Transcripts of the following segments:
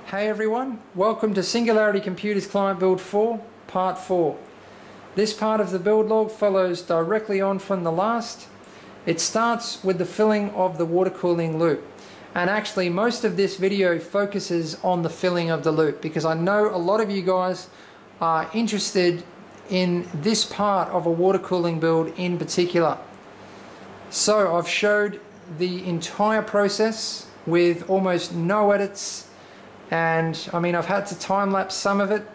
Hey everyone, welcome to SingularityComputers Client Build 4, Part 4. This part of the build log follows directly on from the last. It starts with the filling of the water cooling loop. And actually most of this video focuses on the filling of the loop because I know a lot of you guys are interested in this part of a water cooling build in particular. So I've showed the entire process with almost no edits. And I mean, I've had to time-lapse some of it.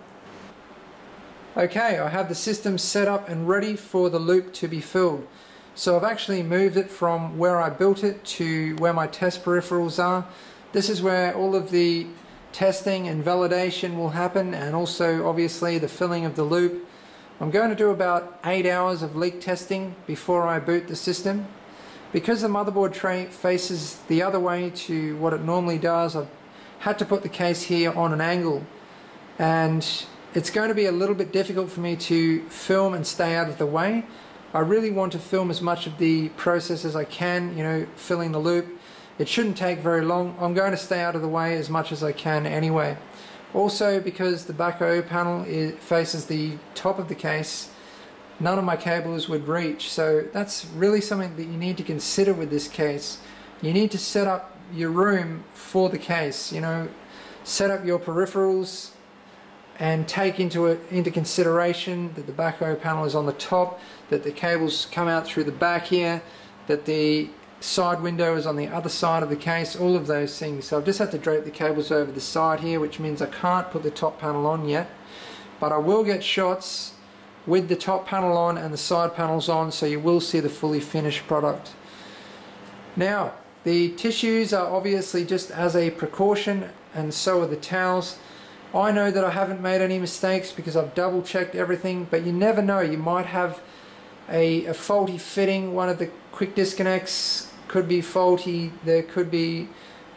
Okay, I have the system set up and ready for the loop to be filled. So I've actually moved it from where I built it to where my test peripherals are. This is where all of the testing and validation will happen, and also obviously the filling of the loop. I'm going to do about 8 hours of leak testing before I boot the system. Because the motherboard tray faces the other way to what it normally does, I've had to put the case here on an angle, and it's going to be a little bit difficult for me to film and stay out of the way. I really want to film as much of the process as I can, you know, filling the loop. It shouldn't take very long. I'm going to stay out of the way as much as I can anyway. Also, because the back O panel faces the top of the case, none of my cables would reach, so that's really something that you need to consider with this case. You need to set up your room for the case, you know, set up your peripherals and take into consideration that the back O panel is on the top, that the cables come out through the back here, that the side window is on the other side of the case, all of those things. So I've just had to drape the cables over the side here, which means I can't put the top panel on yet, but I will get shots with the top panel on and the side panels on, so you will see the fully finished product. Now, the tissues are obviously just as a precaution, and so are the towels. I know that I haven't made any mistakes because I've double checked everything, but you never know, you might have a faulty fitting. One of the quick disconnects could be faulty, there could be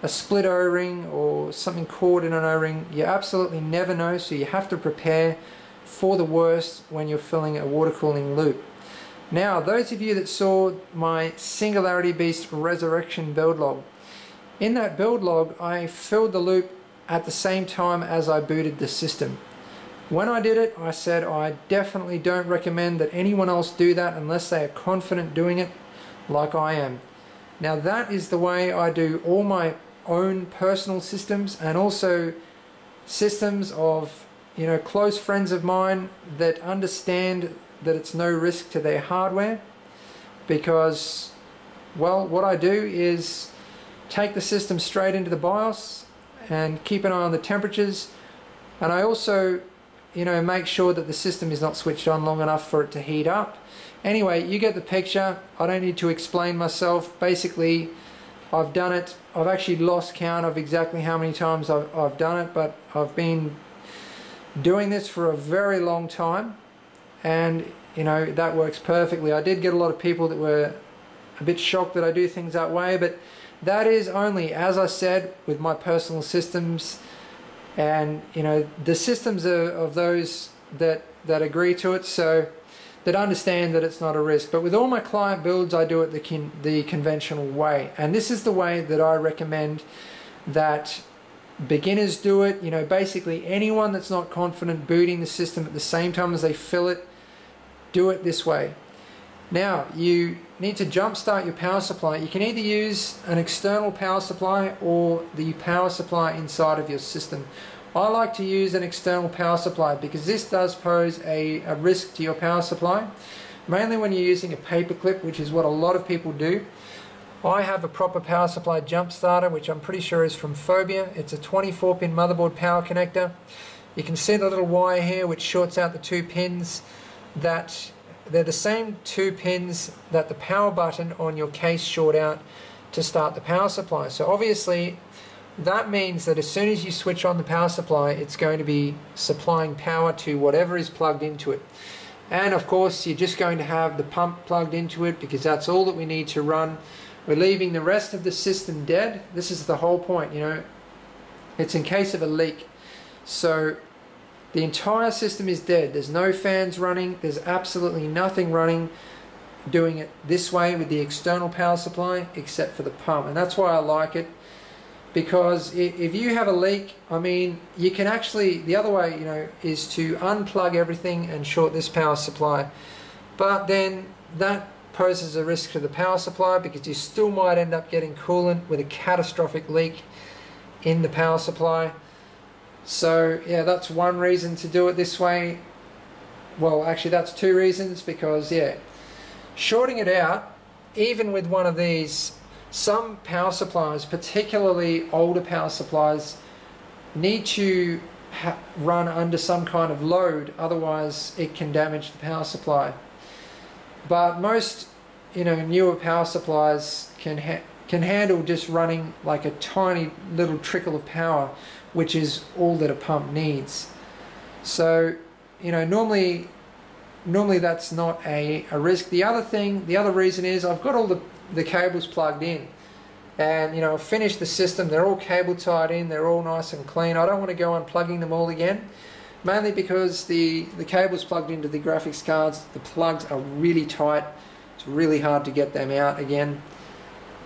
a split O-ring or something caught in an O-ring. You absolutely never know, so you have to prepare for the worst when you're filling a water cooling loop. Now, those of you that saw my Singularity Beast Resurrection build log, in that build log I filled the loop at the same time as I booted the system. When I did it, I said I definitely don't recommend that anyone else do that unless they are confident doing it like I am. Now, that is the way I do all my own personal systems, and also systems of, you know, close friends of mine that understand that it's no risk to their hardware, because, well, what I do is take the system straight into the BIOS and keep an eye on the temperatures, and I also, you know, make sure that the system is not switched on long enough for it to heat up. Anyway, you get the picture. I don't need to explain myself. Basically, I've done it. I've actually lost count of exactly how many times I've done it, but I've been doing this for a very long time, and you know, that works perfectly. I did get a lot of people that were a bit shocked that I do things that way, but that is only, as I said, with my personal systems, and you know, the systems of those that agree to it, so that understand that it's not a risk. But with all my client builds, I do it the conventional way, and this is the way that I recommend that beginners do it. You know, basically anyone that's not confident booting the system at the same time as they fill it, do it this way. Now, you need to jump start your power supply. You can either use an external power supply or the power supply inside of your system. I like to use an external power supply because this does pose a risk to your power supply, mainly when you're using a paper clip, which is what a lot of people do. I have a proper power supply jump starter, which I'm pretty sure is from Phobia. It's a 24-pin motherboard power connector. You can see the little wire here which shorts out the two pins. That they're the same two pins that the power button on your case short out to start the power supply. So obviously that means that as soon as you switch on the power supply, it's going to be supplying power to whatever is plugged into it. And of course, you're just going to have the pump plugged into it because that's all that we need to run. We're leaving the rest of the system dead. This is the whole point, you know. It's in case of a leak. So the entire system is dead. There's no fans running. There's absolutely nothing running doing it this way with the external power supply except for the pump. And that's why I like it. because if you have a leak, I mean, you can actually, the other way, you know, is to unplug everything and short this power supply. But then that poses a risk to the power supply, because you still might end up getting coolant with a catastrophic leak in the power supply. So yeah, that's one reason to do it this way. Well, actually that's two reasons, because yeah, shorting it out, even with one of these, some power supplies, particularly older power supplies, need to run under some kind of load, otherwise it can damage the power supply. But most, you know, newer power supplies can handle just running like a tiny little trickle of power, which is all that a pump needs. So, you know, normally that's not a risk. The other reason is I've got all the cables plugged in, and you know, I've finished the system. They're all cable tied in, they're all nice and clean. I don't want to go unplugging them all again, mainly because the cables plugged into the graphics cards, the plugs are really tight. It's really hard to get them out again.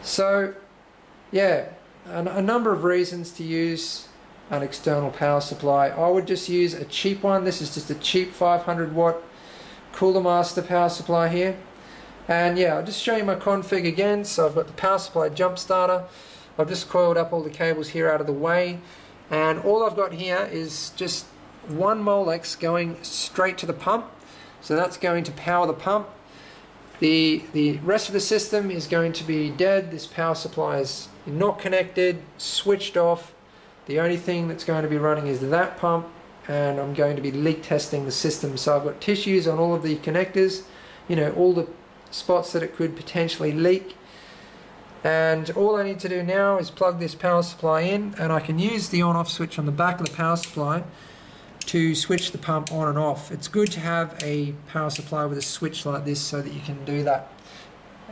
So yeah, a number of reasons to use an external power supply. I would just use a cheap one. This is just a cheap 500 watt Cooler Master power supply here. And yeah, I'll just show you my config again. So I've got the power supply jump starter. I've just coiled up all the cables here out of the way, and all I've got here is just one Molex going straight to the pump. So that's going to power the pump. The rest of the system is going to be dead. This power supply is not connected, switched off. The only thing that's going to be running is that pump, and I'm going to be leak testing the system. So I've got tissues on all of the connectors, you know, all the spots that it could potentially leak. And all I need to do now is plug this power supply in, and I can use the on-off switch on the back of the power supply to switch the pump on and off. It's good to have a power supply with a switch like this so that you can do that.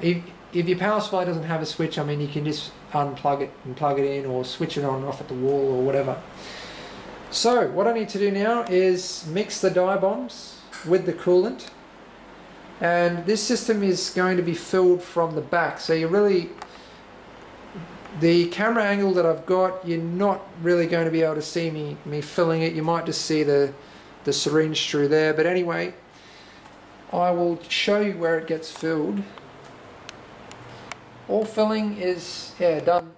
If your power supply doesn't have a switch, I mean, you can just unplug it and plug it in, or switch it on and off at the wall or whatever. So what I need to do now is mix the dye bombs with the coolant, and this system is going to be filled from the back. So you really, the camera angle that I've got, you're not really going to be able to see me filling it. You might just see the syringe through there. But anyway, I will show you where it gets filled. All filling is done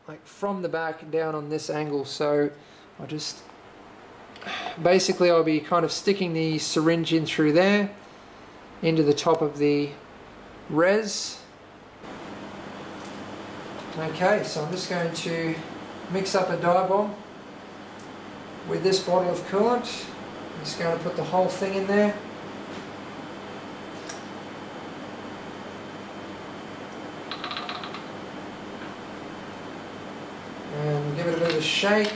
like from the back down on this angle. So I'll just, basically I'll be kind of sticking the syringe in through there into the top of the res. Okay, so I'm just going to mix up a dye bomb with this bottle of coolant. I'm just going to put the whole thing in there. And give it a bit of a shake.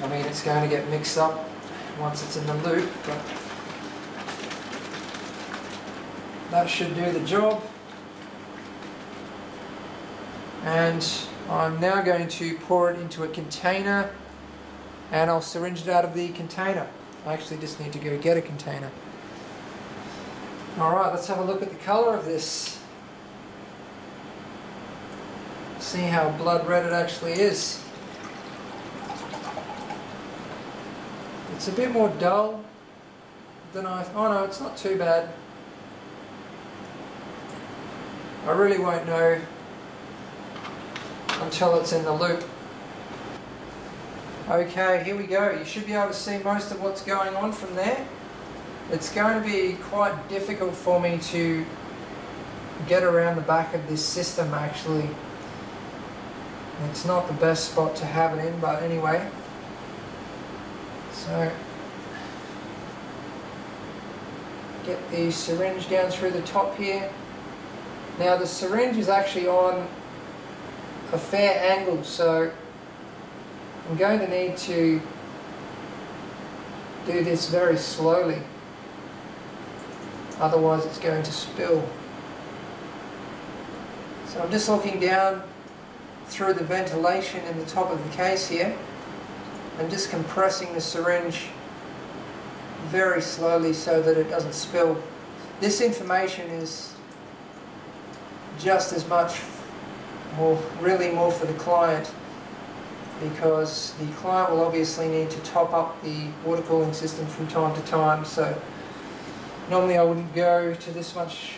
I mean, it's going to get mixed up once it's in the loop, but that should do the job. And I'm now going to pour it into a container, and I'll syringe it out of the container. I actually just need to go get a container. Alright, let's have a look at the colour of this. See how blood red it actually is. It's a bit more dull than oh no, it's not too bad. I really won't know until it's in the loop. Okay, here we go. You should be able to see most of what's going on from there. It's going to be quite difficult for me to get around the back of this system actually. It's not the best spot to have it in, but anyway. So, get the syringe down through the top here. Now the syringe is actually on a fair angle, so I'm going to need to do this very slowly, otherwise it's going to spill. So I'm just looking down through the ventilation in the top of the case here and just compressing the syringe very slowly so that it doesn't spill. This information is just as much, or really more for the client, because the client will obviously need to top up the water cooling system from time to time. So normally I wouldn't go to this much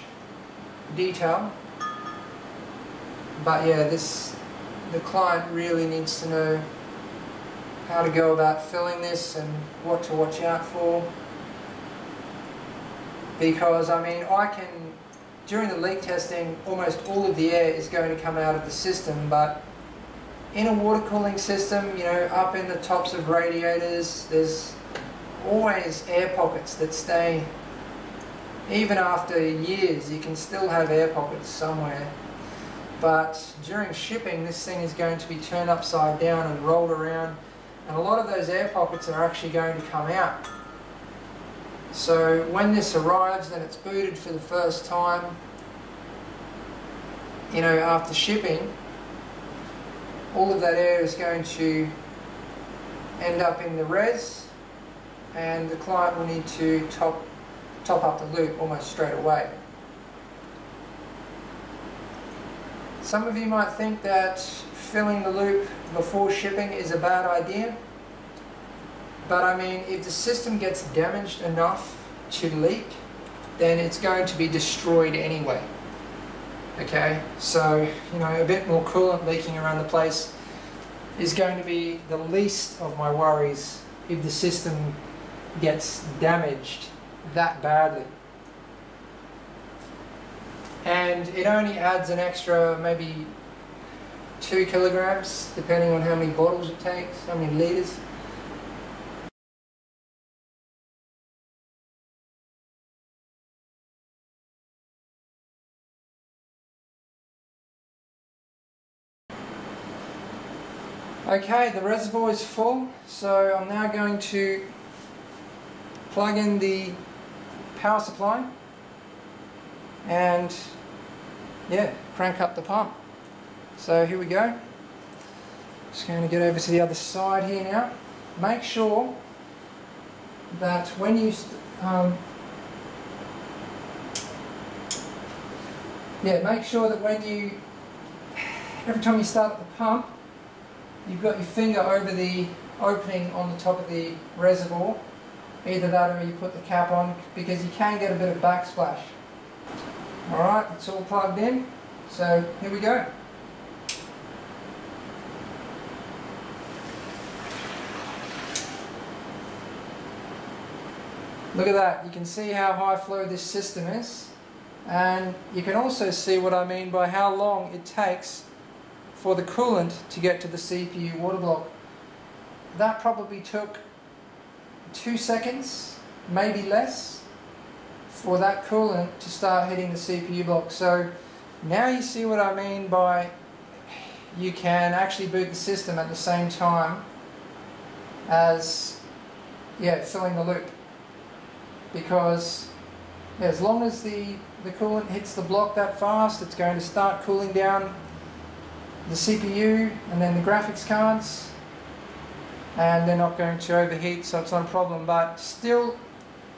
detail, but yeah, the client really needs to know how to go about filling this and what to watch out for. Because I mean, during the leak testing, almost all of the air is going to come out of the system, but in a water cooling system, you know, up in the tops of radiators, there's always air pockets that stay. Even after years, you can still have air pockets somewhere. But during shipping, this thing is going to be turned upside down and rolled around, and a lot of those air pockets are actually going to come out. So when this arrives and it's booted for the first time, you know, after shipping, all of that air is going to end up in the res, and the client will need to top up the loop almost straight away. Some of you might think that filling the loop before shipping is a bad idea. But I mean, if the system gets damaged enough to leak, then it's going to be destroyed anyway. Okay, so, you know, a bit more coolant leaking around the place is going to be the least of my worries if the system gets damaged that badly. And it only adds an extra maybe 2 kilograms, depending on how many bottles it takes, how many litres. Okay, the reservoir is full, so I'm now going to plug in the power supply and yeah, crank up the pump. So here we go. Just going to get over to the other side here now. Make sure that when you every time you start the pump, you've got your finger over the opening on the top of the reservoir. Either that or you put the cap on, because you can get a bit of backsplash. Alright, it's all plugged in, so here we go. Look at that, you can see how high flow this system is, and you can also see what I mean by how long it takes for the coolant to get to the CPU water block. That probably took 2 seconds, maybe less, for that coolant to start hitting the CPU block. So now you see what I mean by you can actually boot the system at the same time as filling the loop. Because as long as the coolant hits the block that fast, it's going to start cooling down the CPU and then the graphics cards, and they're not going to overheat, so it's not a problem. But still,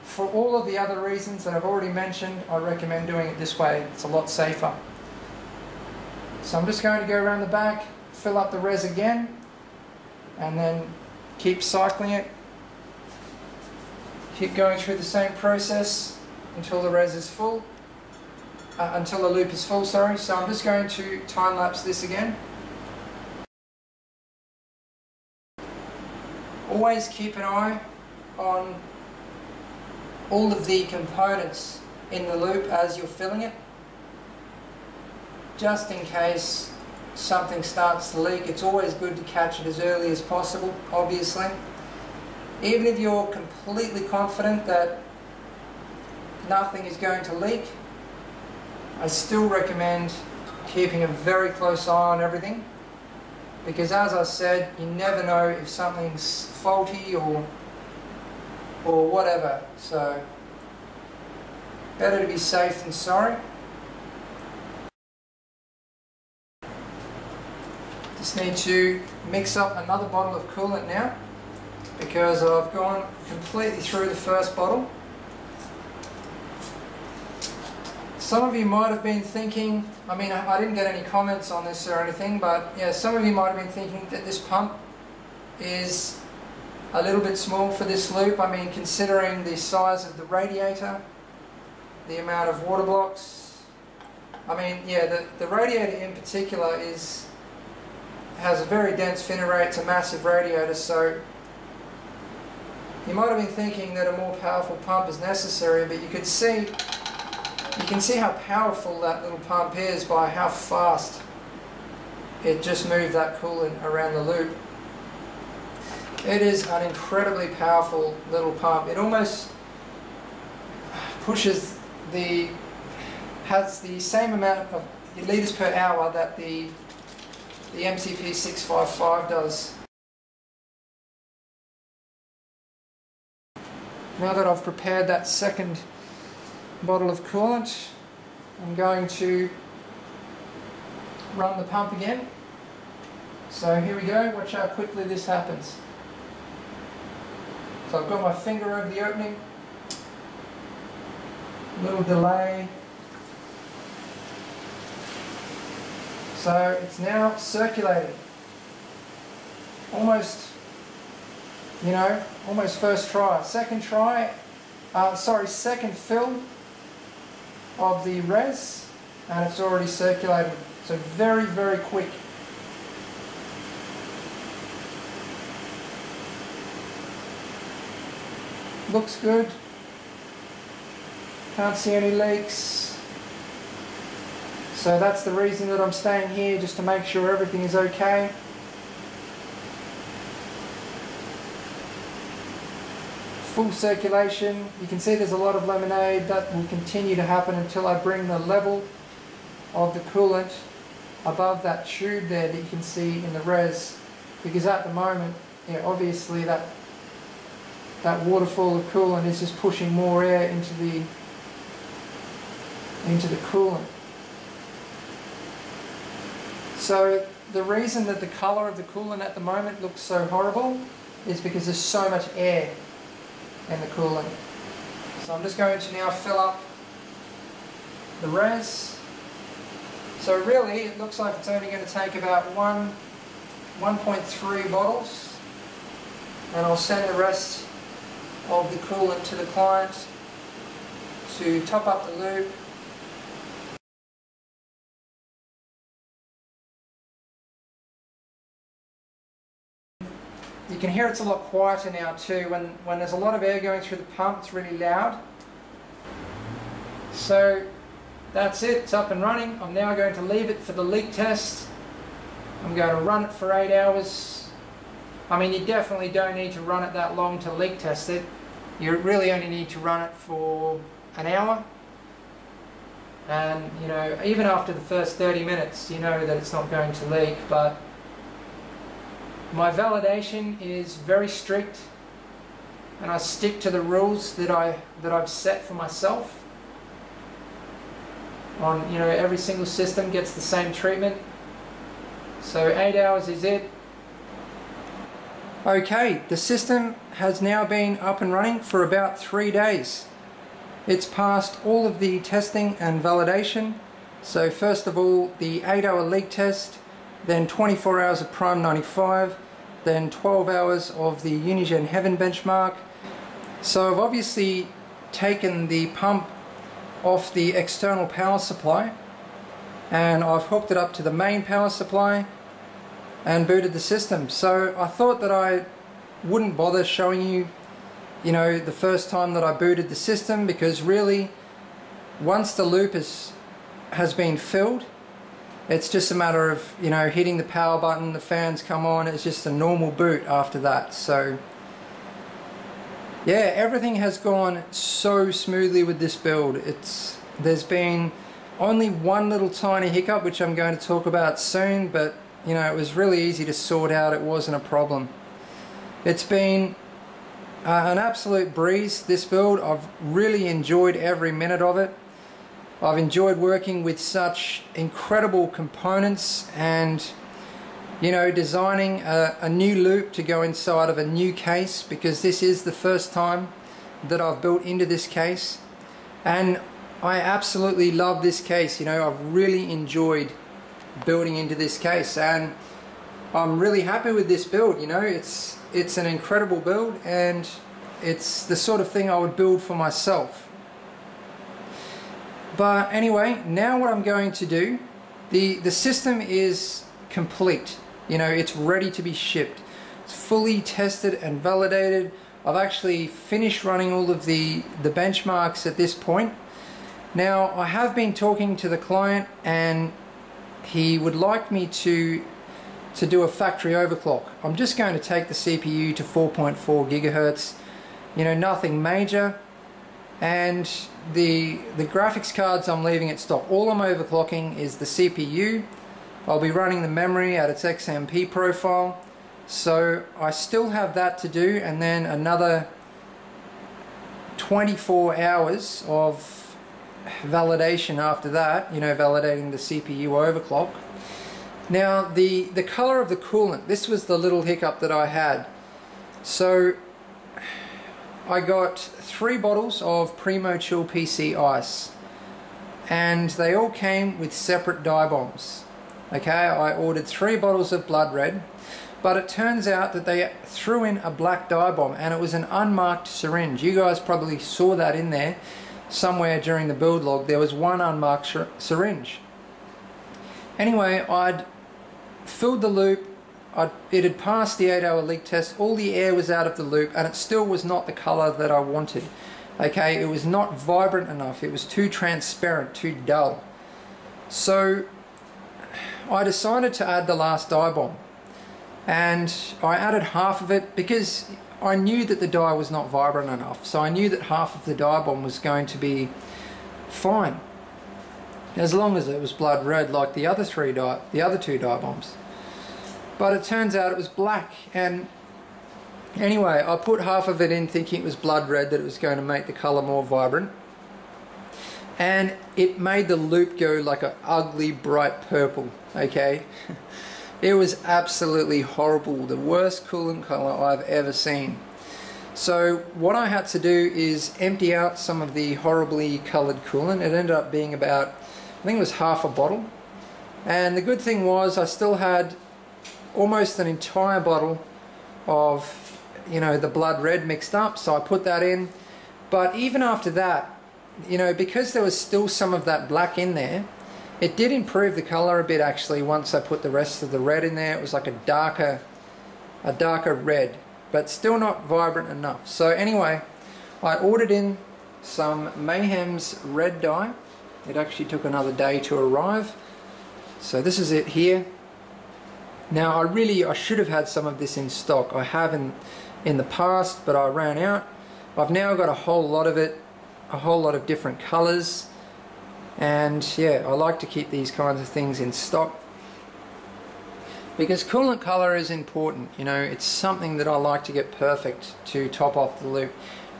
for all of the other reasons that I've already mentioned, I recommend doing it this way. It's a lot safer. So I'm just going to go around the back, fill up the res again, and then keep cycling it. Keep going through the same process until the res is full. Until the loop is full, sorry. So I'm just going to time lapse this again. Always keep an eye on all of the components in the loop as you're filling it, just in case something starts to leak. It's always good to catch it as early as possible, obviously. Even if you're completely confident that nothing is going to leak, I still recommend keeping a very close eye on everything, because as I said, you never know if something's faulty or whatever. So better to be safe than sorry. Just need to mix up another bottle of coolant now, because I've gone completely through the first bottle. Some of you might have been thinking, I mean, I didn't get any comments on this or anything, but yeah, some of you might have been thinking that this pump is a little bit small for this loop. I mean, considering the size of the radiator, the amount of water blocks. I mean, yeah, the radiator in particular has a very dense finer rate. It's a massive radiator, so you might have been thinking that a more powerful pump is necessary, but you can see how powerful that little pump is by how fast it just moved that coolant around the loop. It is an incredibly powerful little pump. It almost has the same amount of litres per hour that the MCP 655 does. Now that I've prepared that second bottle of coolant, I'm going to run the pump again. So here we go, watch how quickly this happens. So I've got my finger over the opening, a little delay. So it's now circulating. Almost, you know, almost first try. Second fill of the res, and it's already circulated. So very, very quick. Looks good. Can't see any leaks. So that's the reason that I'm staying here, just to make sure everything is okay. Full circulation. You can see there's a lot of lemonade. That will continue to happen until I bring the level of the coolant above that tube there that you can see in the res, because at the moment, yeah, obviously that waterfall of coolant is just pushing more air into the coolant. So the reason that the colour of the coolant at the moment looks so horrible is because there's so much air in the coolant. So I'm just going to now fill up the res. So really it looks like it's only going to take about 1.3 bottles, and I'll send the rest of the coolant to the client to top up the loop. You can hear it's a lot quieter now too. When there's a lot of air going through the pump, it's really loud. So that's it, it's up and running. I'm now going to leave it for the leak test. I'm going to run it for 8 hours. I mean, you definitely don't need to run it that long to leak test it. You really only need to run it for an hour. And, you know, even after the first 30 minutes, you know that it's not going to leak. But my validation is very strict, and I stick to the rules that I've set for myself. On, you know, every single system gets the same treatment. So 8 hours is it. Okay, the system has now been up and running for about 3 days. It's passed all of the testing and validation. So first of all, the 8-hour leak test, then 24 hours of Prime 95, then 12 hours of the Unigen Heaven benchmark. So I've obviously taken the pump off the external power supply, and I've hooked it up to the main power supply and booted the system. So I thought that I wouldn't bother showing you, you know, the first time that I booted the system, because really once the loop has been filled, it's just a matter of, you know, hitting the power button, the fans come on, it's just a normal boot after that. So yeah, everything has gone so smoothly with this build. There's been only one little tiny hiccup, which I'm going to talk about soon, but you know, it was really easy to sort out. It wasn't a problem. It's been an absolute breeze, this build. I've really enjoyed every minute of it. I've enjoyed working with such incredible components, and you know, designing a new loop to go inside of a new case, because this is the first time that I've built into this case. And I absolutely love this case. You know, I've really enjoyed building into this case, and I'm really happy with this build. You know, it's an incredible build, and it's the sort of thing I would build for myself. But anyway, now what I'm going to do, the system is complete. You know, it's ready to be shipped. It's fully tested and validated. I've actually finished running all of the benchmarks at this point. Now, I have been talking to the client, and he would like me to do a factory overclock. I'm just going to take the CPU to 4.4 gigahertz, you know, nothing major, and the graphics cards I'm leaving at stock. All I'm overclocking is the CPU. I'll be running the memory at its XMP profile, so I still have that to do, and then another 24 hours of validation after that, you know, validating the CPU overclock. Now, the color of the coolant, this was the little hiccup that I had. So I got 3 bottles of Primo Chill PC ice, and they all came with separate dye bombs. Okay, I ordered 3 bottles of blood red, but it turns out that they threw in a black dye bomb, and it was an unmarked syringe. You guys probably saw that in there somewhere during the build log. There was one unmarked syringe. Anyway, I'd filled the loop. It had passed the 8-hour leak test. All the air was out of the loop, and it still was not the color that I wanted. Okay, it was not vibrant enough. It was too transparent, too dull. So I decided to add the last dye bomb, and I added half of it because I knew that the dye was not vibrant enough. So I knew that half of the dye bomb was going to be fine, as long as it was blood red like the other 2 dye bombs. But it turns out it was black, and anyway, I put half of it in thinking it was blood red, that it was going to make the color more vibrant, and it made the loop go like an ugly bright purple. Okay, it was absolutely horrible, the worst coolant color I've ever seen. So what I had to do is empty out some of the horribly colored coolant. It ended up being about, I think it was half a bottle, and the good thing was I still had almost an entire bottle of, you know, the blood red mixed up, so I put that in. But even after that, you know, because there was still some of that black in there, it did improve the color a bit actually once I put the rest of the red in there. It was like a darker red, but still not vibrant enough. So anyway, I ordered in some Mayhem's red dye. It actually took another day to arrive. So this is it here. Now I should have had some of this in stock. I have in the past, but I ran out. I've now got a whole lot of it, a whole lot of different colors, and yeah, I like to keep these kinds of things in stock because coolant color is important. You know, it's something that I like to get perfect to top off the loop.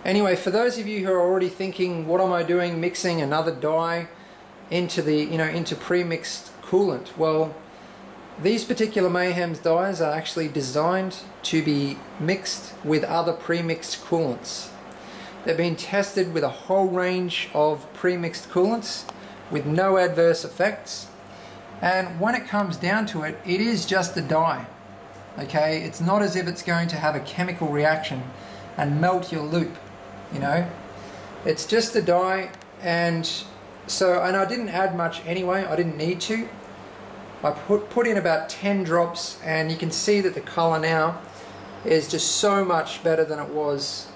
Anyway, for those of you who are already thinking, what am I doing mixing another dye into the, you know, into pre-mixed coolant? Well, these particular Mayhem's dyes are actually designed to be mixed with other pre-mixed coolants. They've been tested with a whole range of pre-mixed coolants with no adverse effects, and when it comes down to it, it is just a dye. Okay, it's not as if it's going to have a chemical reaction and melt your loop, you know. It's just a dye, and I didn't add much anyway. I didn't need to. I put in about 10 drops, and you can see that the color now is just so much better than it was,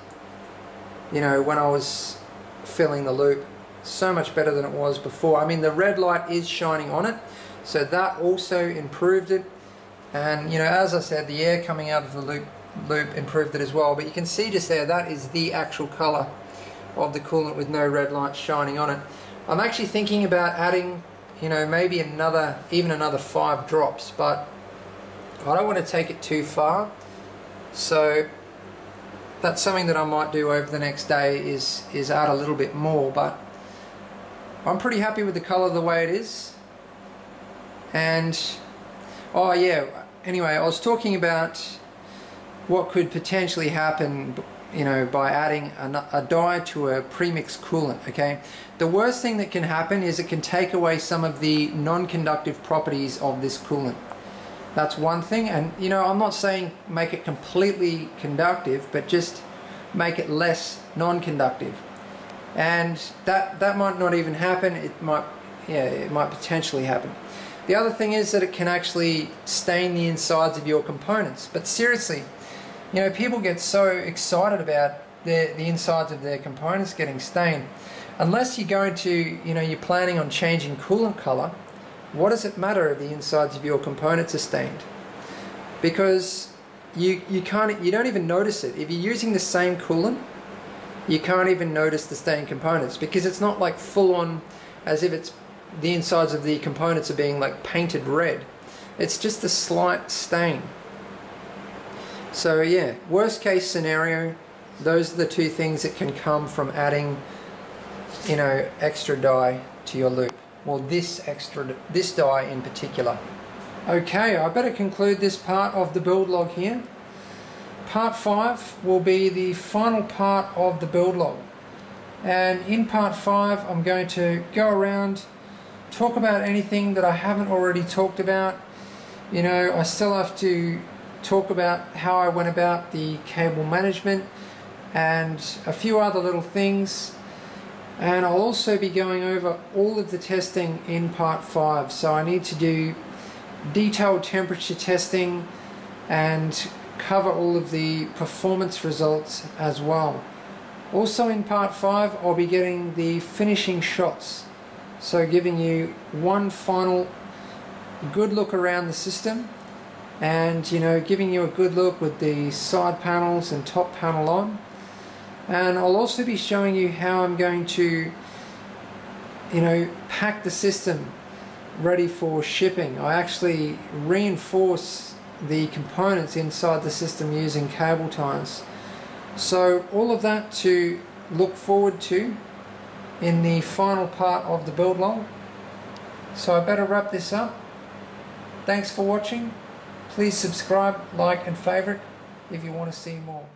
you know, when I was filling the loop. So much better than it was before. I mean, the red light is shining on it, so that also improved it. And you know, as I said, the air coming out of the loop improved it as well. But you can see just there, that is the actual color of the coolant with no red light shining on it. I'm actually thinking about adding, you know, maybe even another 5 drops, but I don't want to take it too far. So that's something that I might do over the next day, is add a little bit more, but I'm pretty happy with the color the way it is. And oh yeah, anyway, I was talking about what could potentially happen by adding a dye to a premixed coolant. Okay, the worst thing that can happen is it can take away some of the non-conductive properties of this coolant. That's one thing, and I'm not saying make it completely conductive, but just make it less non-conductive. And that might not even happen. It might potentially happen. The other thing is that it can actually stain the insides of your components. But seriously, people get so excited about the insides of their components getting stained. Unless you're going to, you're planning on changing coolant color, what does it matter if the insides of your components are stained? Because you don't even notice it. If you're using the same coolant, you can't even notice the stained components, because it's not like full on as if it's the insides of the components are being like painted red. It's just a slight stain. So yeah, worst case scenario, those are the two things that can come from adding extra dye to your loop. Well, this dye in particular. Okay, I better conclude this part of the build log here. Part 5 will be the final part of the build log. And in part 5 I'm going to go around, talk about anything that I haven't already talked about. I still have to talk about how I went about the cable management and a few other little things. And I'll also be going over all of the testing in part 5. So I need to do detailed temperature testing and cover all of the performance results as well. Also in part 5 I'll be getting the finishing shots, so giving you one final good look around the system, and giving you a good look with the side panels and top panel on. And I'll also be showing you how I'm going to pack the system ready for shipping. I actually reinforce the components inside the system using cable ties. So all of that to look forward to in the final part of the build log. So I better wrap this up. Thanks for watching. Please subscribe, like and favorite if you want to see more.